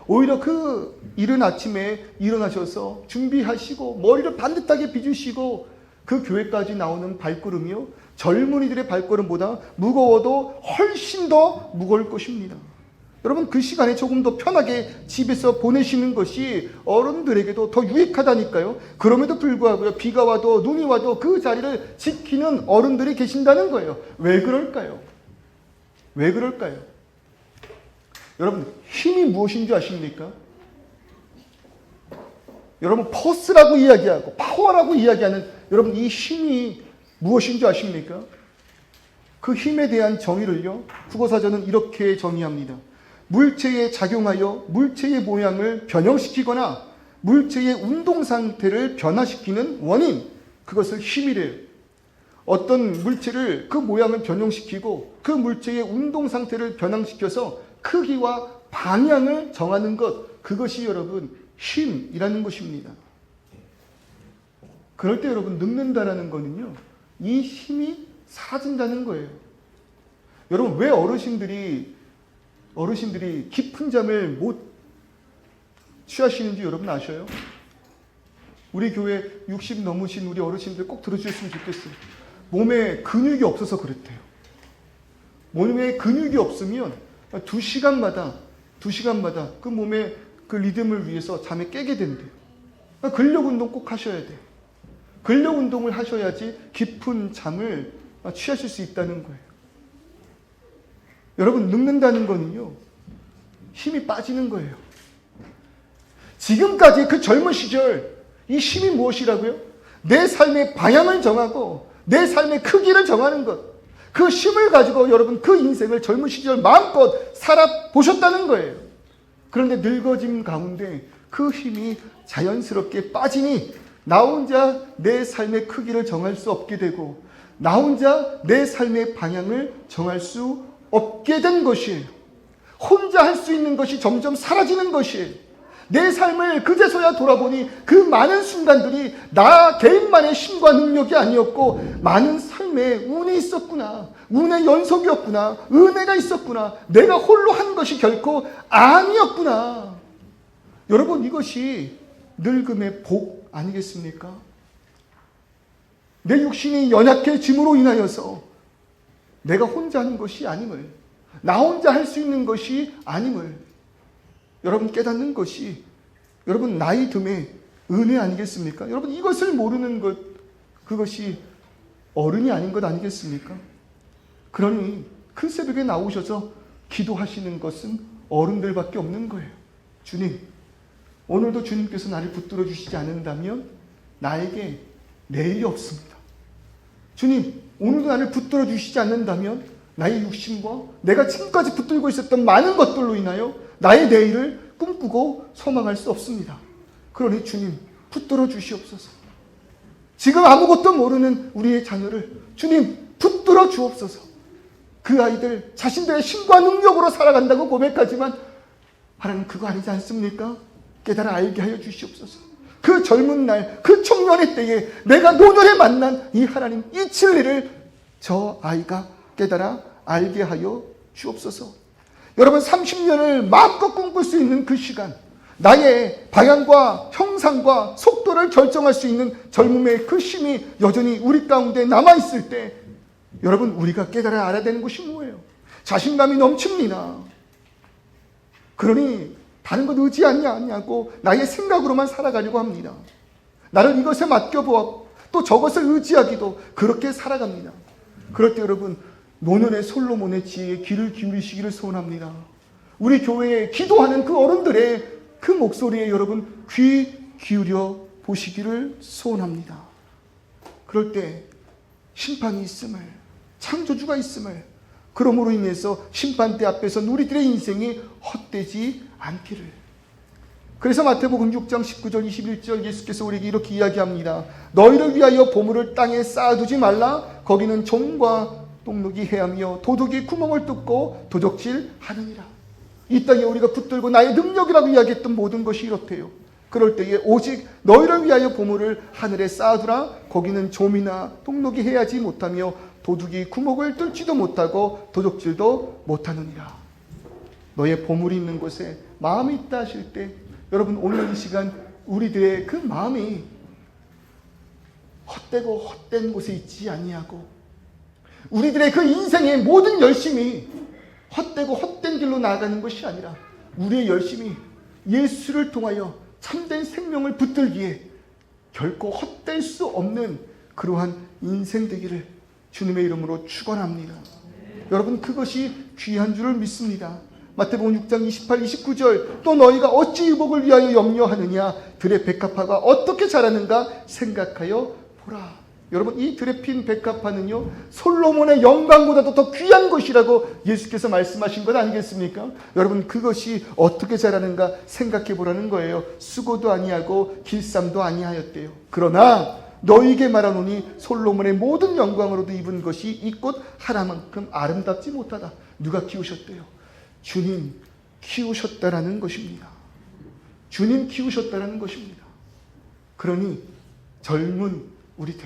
오히려 그 이른 아침에 일어나셔서 준비하시고 머리를 반듯하게 빗으시고 그 교회까지 나오는 발걸음이요, 젊은이들의 발걸음보다 무거워도 훨씬 더 무거울 것입니다. 여러분 그 시간에 조금 더 편하게 집에서 보내시는 것이 어른들에게도 더 유익하다니까요. 그럼에도 불구하고 비가 와도 눈이 와도 그 자리를 지키는 어른들이 계신다는 거예요. 왜 그럴까요? 왜 그럴까요? 여러분 힘이 무엇인 줄 아십니까? 여러분 포스라고 이야기하고 파워라고 이야기하는 여러분 이 힘이 무엇인 줄 아십니까? 그 힘에 대한 정의를요, 국어사전은 이렇게 정의합니다. 물체에 작용하여 물체의 모양을 변형시키거나 물체의 운동 상태를 변화시키는 원인, 그것을 힘이래요. 어떤 물체를 그 모양을 변형시키고 그 물체의 운동 상태를 변형시켜서 크기와 방향을 정하는 것, 그것이 여러분 힘이라는 것입니다. 그럴 때 여러분 늙는다라는 거는요, 이 힘이 사라진다는 거예요. 여러분 왜 어르신들이 깊은 잠을 못 취하시는지 여러분 아셔요? 우리 교회 60 넘으신 우리 어르신들 꼭 들어주셨으면 좋겠어요. 몸에 근육이 없어서 그렇대요. 몸에 근육이 없으면 2시간마다 그 몸의 그 리듬을 위해서 잠에 깨게 된대요. 근력 운동 꼭 하셔야 돼요. 근력 운동을 하셔야지 깊은 잠을 취하실 수 있다는 거예요. 여러분 늙는다는 거는요, 힘이 빠지는 거예요. 지금까지 그 젊은 시절 이 힘이 무엇이라고요? 내 삶의 방향을 정하고 내 삶의 크기를 정하는 것, 그 힘을 가지고 여러분 그 인생을 젊은 시절 마음껏 살아보셨다는 거예요. 그런데 늙어짐 가운데 그 힘이 자연스럽게 빠지니 나 혼자 내 삶의 크기를 정할 수 없게 되고 나 혼자 내 삶의 방향을 정할 수 없게 된 것이에요. 혼자 할 수 있는 것이 점점 사라지는 것이에요. 내 삶을 그제서야 돌아보니 그 많은 순간들이 나 개인만의 힘과 능력이 아니었고 많은 삶에 운이 있었구나, 운의 연속이었구나, 은혜가 있었구나, 내가 홀로 한 것이 결코 아니었구나. 여러분 이것이 늙음의 복 아니겠습니까? 내 육신이 연약해짐으로 인하여서 내가 혼자 하는 것이 아님을, 나 혼자 할 수 있는 것이 아님을 여러분 깨닫는 것이 여러분 나이 듦의 은혜 아니겠습니까? 여러분 이것을 모르는 것, 그것이 어른이 아닌 것 아니겠습니까? 그러니 그 새벽에 나오셔서 기도하시는 것은 어른들밖에 없는 거예요. 주님, 오늘도 주님께서 나를 붙들어 주시지 않는다면 나에게 내일이 없습니다. 주님, 오늘도 나를 붙들어 주시지 않는다면 나의 육신과 내가 지금까지 붙들고 있었던 많은 것들로 인하여 나의 내일을 꿈꾸고 소망할 수 없습니다. 그러니 주님, 붙들어 주시옵소서. 지금 아무것도 모르는 우리의 자녀를 주님 붙들어 주옵소서. 그 아이들 자신들의 힘과 능력으로 살아간다고 고백하지만 하나님 그거 아니지 않습니까? 깨달아 알게 하여 주시옵소서. 그 젊은 날, 그 청년의 때에 내가 노년에 만난 이 하나님, 이 진리를 저 아이가 깨달아 알게 하여 주옵소서. 여러분 30년을 마음껏 꿈꿀 수 있는 그 시간, 나의 방향과 형상과 속도를 결정할 수 있는 젊음의 그 힘이 여전히 우리 가운데 남아있을 때 여러분 우리가 깨달아 알아야 되는 것이 뭐예요? 자신감이 넘칩니다. 그러니 다른 것 의지하지 않냐고 나의 생각으로만 살아가려고 합니다. 나를 이것에 맡겨보았고 또 저것을 의지하기도 그렇게 살아갑니다. 그럴 때 여러분, 노년의 솔로몬의 지혜에 귀를 기울이시기를 소원합니다. 우리 교회에 기도하는 그 어른들의 그 목소리에 여러분 귀 기울여 보시기를 소원합니다. 그럴 때 심판이 있음을, 창조주가 있음을, 그러므로 인해서 심판대 앞에서 우리들의 인생이 헛되지 않기를. 그래서 마태복음 6장 19절 21절 예수께서 우리에게 이렇게 이야기합니다. 너희를 위하여 보물을 땅에 쌓아두지 말라. 거기는 종과 똑똑이 해하며 도둑이 구멍을 뚫고 도적질 하느니라. 이 땅에 우리가 붙들고 나의 능력이라고 이야기했던 모든 것이 이렇대요. 그럴 때에 오직 너희를 위하여 보물을 하늘에 쌓아두라. 거기는 좀이나 똑똑이 해하지 못하며 도둑이 구멍을 뚫지도 못하고 도적질도 못하느니라. 너의 보물이 있는 곳에 마음이 있다 하실 때 여러분, 오늘 이 시간 우리들의 그 마음이 헛되고 헛된 곳에 있지 아니하고 우리들의 그 인생의 모든 열심이 헛되고 헛된 길로 나아가는 것이 아니라 우리의 열심이 예수를 통하여 참된 생명을 붙들기에 결코 헛될 수 없는 그러한 인생 되기를 주님의 이름으로 축원합니다. 여러분, 그것이 귀한 줄을 믿습니다. 마태복음 6장 28, 29절 또 너희가 어찌 의복을 위하여 염려하느냐 들의 백합화가 어떻게 자라는가 생각하여 보라. 여러분, 이 들에 핀 백합화는요 솔로몬의 영광보다도 더 귀한 것이라고 예수께서 말씀하신 것 아니겠습니까? 여러분, 그것이 어떻게 자라는가 생각해 보라는 거예요. 수고도 아니하고 길쌈도 아니하였대요. 그러나 너희에게 말하노니 솔로몬의 모든 영광으로도 입은 것이 이 꽃 하나만큼 아름답지 못하다. 누가 키우셨대요? 주님 키우셨다라는 것입니다. 주님 키우셨다라는 것입니다. 그러니 젊은 우리들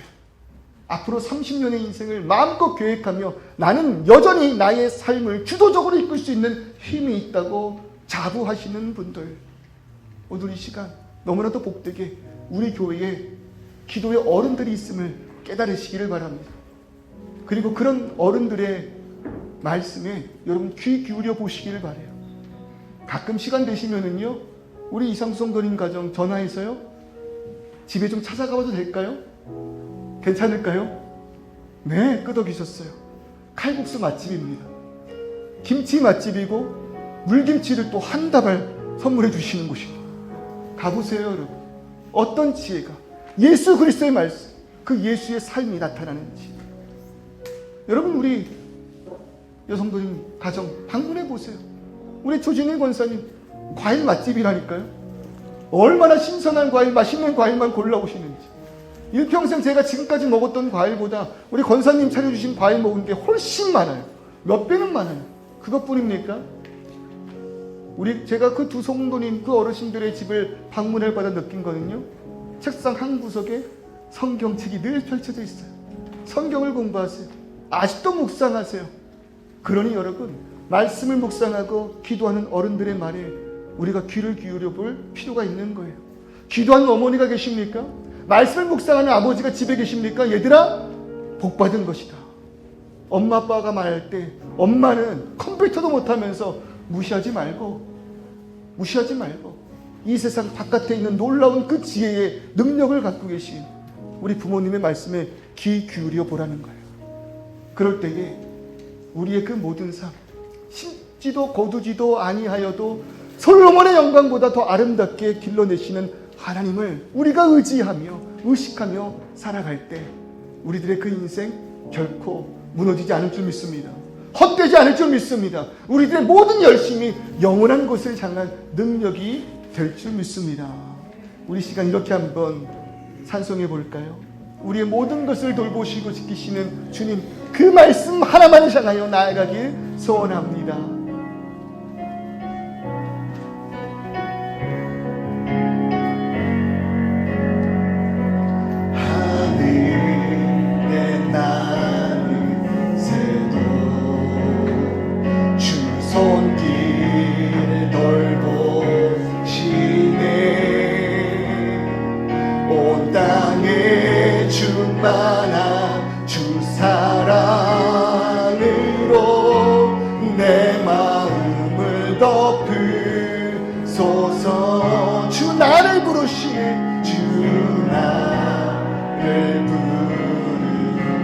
앞으로 30년의 인생을 마음껏 계획하며 나는 여전히 나의 삶을 주도적으로 이끌 수 있는 힘이 있다고 자부하시는 분들, 오늘 이 시간 너무나도 복되게 우리 교회에 기도의 어른들이 있음을 깨달으시기를 바랍니다. 그리고 그런 어른들의 말씀에 여러분 귀 기울여 보시기를 바라요. 가끔 시간 되시면은요 우리 이상성도님 가정 전화해서요 집에 좀 찾아가봐도 될까요? 괜찮을까요? 네, 끄덕이셨어요. 칼국수 맛집입니다. 김치 맛집이고 물김치를 또 한 다발 선물해 주시는 곳입니다. 가보세요 여러분. 어떤 지혜가 예수 그리스도의 말씀, 그 예수의 삶이 나타나는지. 여러분, 우리 여성도님 가정 방문해 보세요. 우리 조진일 권사님 과일 맛집이라니까요. 얼마나 신선한 과일, 맛있는 과일만 골라오시는지. 일평생 제가 지금까지 먹었던 과일보다 우리 권사님 차려주신 과일 먹은 게 훨씬 많아요. 몇 배는 많아요. 그것뿐입니까? 제가 그 두 성도님, 그 어르신들의 집을 방문할 받아 느낀 거는요, 책상 한 구석에 성경책이 늘 펼쳐져 있어요. 성경을 공부하세요. 아직도 묵상하세요. 그러니 여러분, 말씀을 묵상하고 기도하는 어른들의 말에 우리가 귀를 기울여 볼 필요가 있는 거예요. 기도하는 어머니가 계십니까? 말씀을 묵상하는 아버지가 집에 계십니까? 얘들아, 복 받은 것이다. 엄마 아빠가 말할 때 엄마는 컴퓨터도 못하면서 무시하지 말고 이 세상 바깥에 있는 놀라운 그 지혜의 능력을 갖고 계신 우리 부모님의 말씀에 귀 기울여 보라는 거예요. 그럴 때에 우리의 그 모든 삶, 심지도 거두지도 아니하여도 솔로몬의 영광보다 더 아름답게 길러내시는 하나님을 우리가 의지하며 의식하며 살아갈 때 우리들의 그 인생 결코 무너지지 않을 줄 믿습니다. 헛되지 않을 줄 믿습니다. 우리들의 모든 열심이 영원한 곳을 향한 능력이 될 줄 믿습니다. 우리 시간 이렇게 한번 찬송해 볼까요? 우리의 모든 것을 돌보시고 지키시는 주님, 그 말씀 하나만을 향하여 나아가길 소원합니다. 하늘의 나는 새도 주 손길 돌보시네. 온 땅에 충만한 주 사랑으로 나를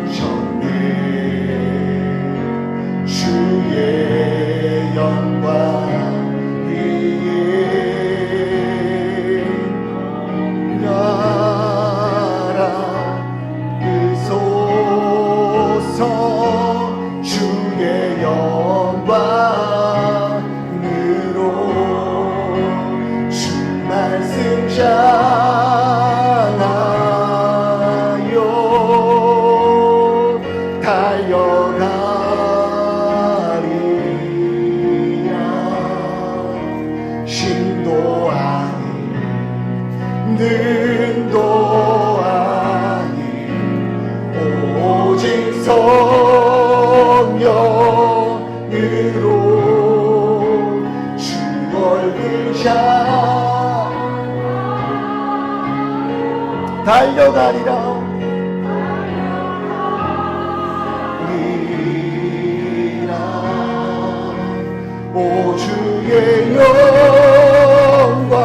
부르셨네. 주의 영광 위에 나라 의소서. 주의 영광으로 주 말씀 향하여 달려가리라. 힘도 아닌 능도 아닌 오직 성령으로 주 얼굴 달려가리라. 오 주의 영광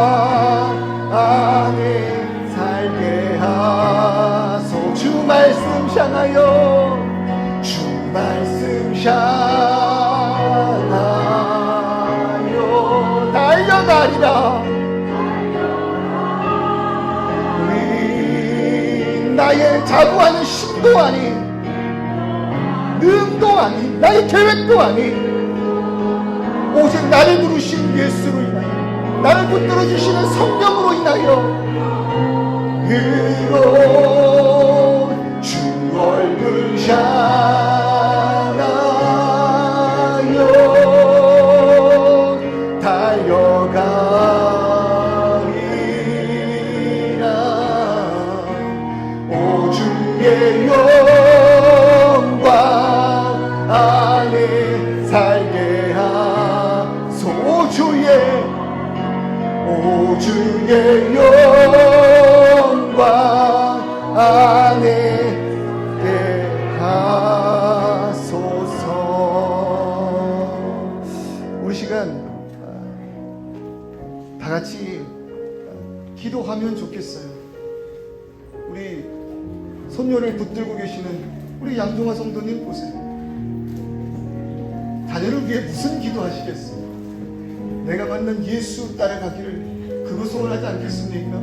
안에 살게 하소. 주 말씀 향하여 주 말씀 향하여 달려가리라. 나의 자부하는 힘도 아닌 능도 아닌 나의 계획도 아닌 오직 나를 부르신 예수로 인하여 나를 붙들어 주시는 성령으로 인하여 주 얼굴 향하여 달려가리라. 오 주의 영광 안에 살게 하소. 오 주의 영광 안에 하소서. 우리 시간 다 같이 기도하면 좋겠어요. 우리 손녀를 붙들고 계시는 우리 양동아 성도님 보세요. 자녀를 위해 무슨 기도하시겠어요? 내가 만난 예수 따라가기를 그거 소원하지 않겠습니까?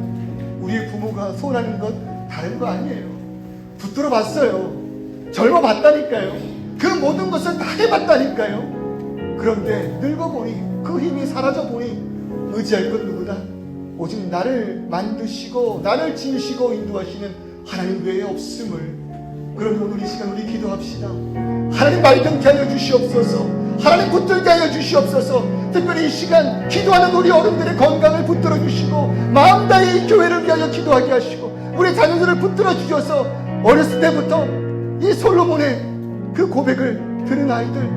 우리의 부모가 소원하는 것 다른 거 아니에요. 붙들어 봤어요. 젊어 봤다니까요. 그 모든 것을 다 해봤다니까요. 그런데 늙어보니 그 힘이 사라져보니 의지할 건 누구다? 오직 나를 만드시고 나를 지으시고 인도하시는 하나님 외에 없음을. 그러면 오늘 이 시간 우리 기도합시다. 하나님 발견케 하여 주시옵소서. 하나님 붙들게 하여 주시옵소서. 특별히 이 시간 기도하는 우리 어른들의 건강을 붙들어 주시고 마음 다해 이 교회를 위하여 기도하게 하시고 우리 자녀들을 붙들어 주셔서 어렸을 때부터 이 솔로몬의 그 고백을 들은 아이들,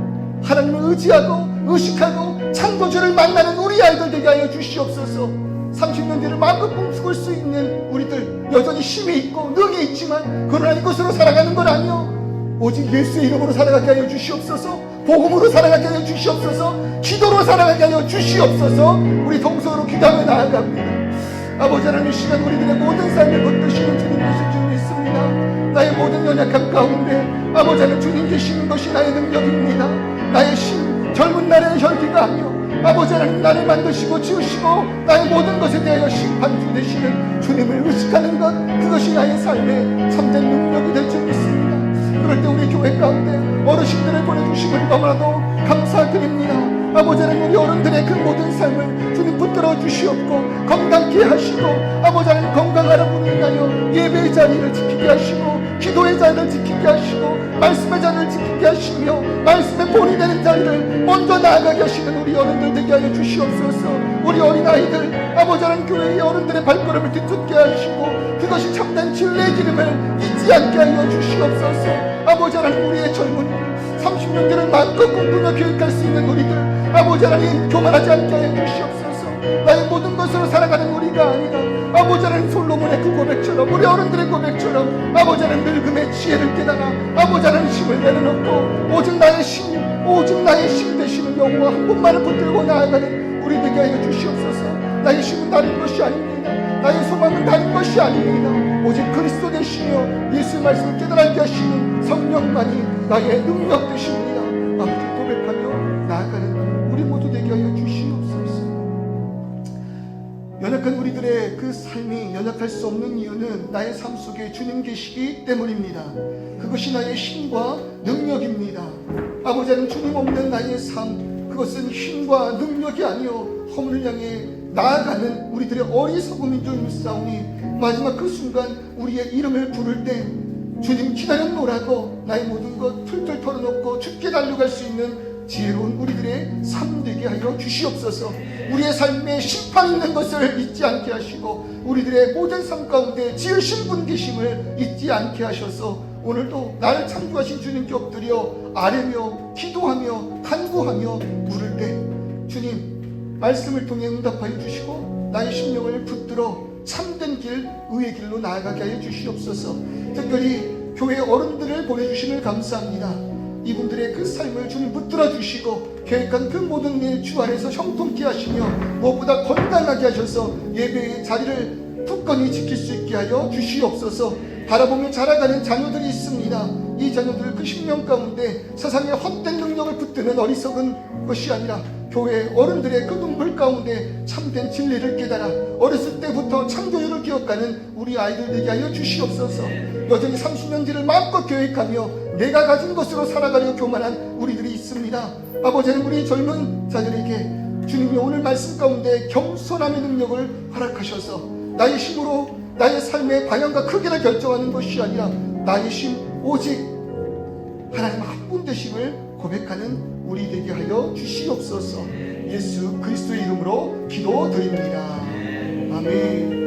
하나님을 의지하고 의식하고 창조주를 만나는 우리 아이들 되게 하여 주시옵소서. 30년 뒤를 마음껏 꿈꿀 수 있는 우리들, 여전히 힘이 있고 능이 있지만 그러나 이것으로 살아가는 건 아니요, 오직 예수의 이름으로 살아가게 하여 주시옵소서. 복음으로 살아가게 하여 주시옵소서. 기도로 살아가게 하여 주시옵소서. 우리 동서로 기도하며 나아갑니다. 아버지 하나님, 이 시간 우리들의 모든 삶을 붙드시는 주님 되실 줄 믿습니다. 나의 모든 연약함 가운데 아버지 하나님 주님 계시는 것이 나의 능력입니다. 나의 힘, 젊은 날의 혈기가 아니요 아버지 하나님 나를 만드시고 지으시고 나의 모든 것에 대하여 심판주 되시는 주님을 의식하는 것, 그것이 나의 삶의 참된 능력이 될 줄 믿습니다. 그럴 때 우리 교회 가운데 어르신들을 보내주심을 너무나도 감사드립니다. 아버지 하나님, 우리 어른들의 그 모든 삶을 주님 붙들어 주시옵고 건강케 하시고 아버지 하나님 건강하라 분인하여 예배의 자리를 지키게 하시고 기도의 자리를 지키게 하시고 말씀의 자리를 지키게 하시며 말씀의 본이 되는 자리를 먼저 나아가게 하시는 우리 어른들 되게 하여 주시옵소서. 우리 어린아이들 아버지 하나님 교회의 어른들의 발걸음을 뒤쫓게 하시고 그것이 참된 진리의 기름을 잊지 않게 하여 주시옵소서. 아버지 하나님, 우리의 젊은이들 30년 뒤를 마음껏 꿈꾸며 계획할 수 있는 우리들 아버지 하나님 교만하지 않게 하여 주시옵소서. 나의 모든 것으로 살아가는 우리가 아니라 아버지 하나님 솔로몬의 그 고백처럼 우리 어른들의 고백처럼 아버지 하나님 늙음의 지혜를 깨달아 아버지 하나님 힘을 내려놓고 오직 나의 힘 되시는 여호와 한 분만을 붙들고 나아가는 우리 되게 하여 주시옵소서. 나의 힘은 다른 것이 아닙니다. 나의 소망은 다른 것이 아닙니다. 오직 그리스도 되시며 예수의 말씀을 깨달게 하시는 성령만이 나의 능력 되십니다. 아버지 고백하며 나아가는 우리 모두 되게 하여 주시옵소서. 연약한 우리들의 그 삶이 연약할 수 없는 이유는 나의 삶 속에 주님 계시기 때문입니다. 그것이 나의 힘과 능력입니다. 아버지 하나님, 주님 없는 나의 삶, 그것은 힘과 능력이 아니요 허물을 향해 나아가는 우리들의 어리석음인 줄 믿사오니 마지막 그 순간 우리의 이름을 부를 때 주님 기다렸노라고 나의 모든 것 툴툴 털어놓고 죽게 달려갈 수 있는 지혜로운 우리들의 삶 되게 하여 주시옵소서. 우리의 삶에 심판 있는 것을 잊지 않게 하시고 우리들의 모든 삶 가운데 지으신 분 계심을 잊지 않게 하셔서 오늘도 나를 창조하신 주님께 엎드려 아뢰며 기도하며 간구하며 물을 때 주님 말씀을 통해 응답하여 주시고 나의 심령을 붙들어 참된 길, 의의 길로 나아가게 하여 주시옵소서. 특별히 교회 어른들을 보내주심을 감사합니다. 이분들의 그 삶을 주님 붙들어 주시고 계획한 그 모든 일 주 안에서 형통케 하시며 무엇보다 건강하게 하셔서 예배의 자리를 굳건히 지킬 수 있게 하여 주시옵소서. 바라보며 자라가는 자녀들이 있습니다. 이 자녀들 그 심령 가운데 세상의 헛된 능력을 붙드는 어리석은 것이 아니라 교회 어른들의 그 눈물 가운데 참된 진리를 깨달아 어렸을 때부터 창조주를 기억하는 우리 아이들 되게 하여 주시옵소서. 여전히 30년 뒤를 마음껏 계획하며 내가 가진 것으로 살아가려 교만한 우리들이 있습니다. 아버지는 우리 젊은 자들에게 주님이 오늘 말씀 가운데 겸손함의 능력을 허락하셔서 나의 힘으로 나의 삶의 방향과 크기를 결정하는 것이 아니라 나의 힘 오직 하나님 한 분 되심을 고백하는 우리 되게 하여 주시옵소서. 예수 그리스도의 이름으로 기도드립니다. 아멘.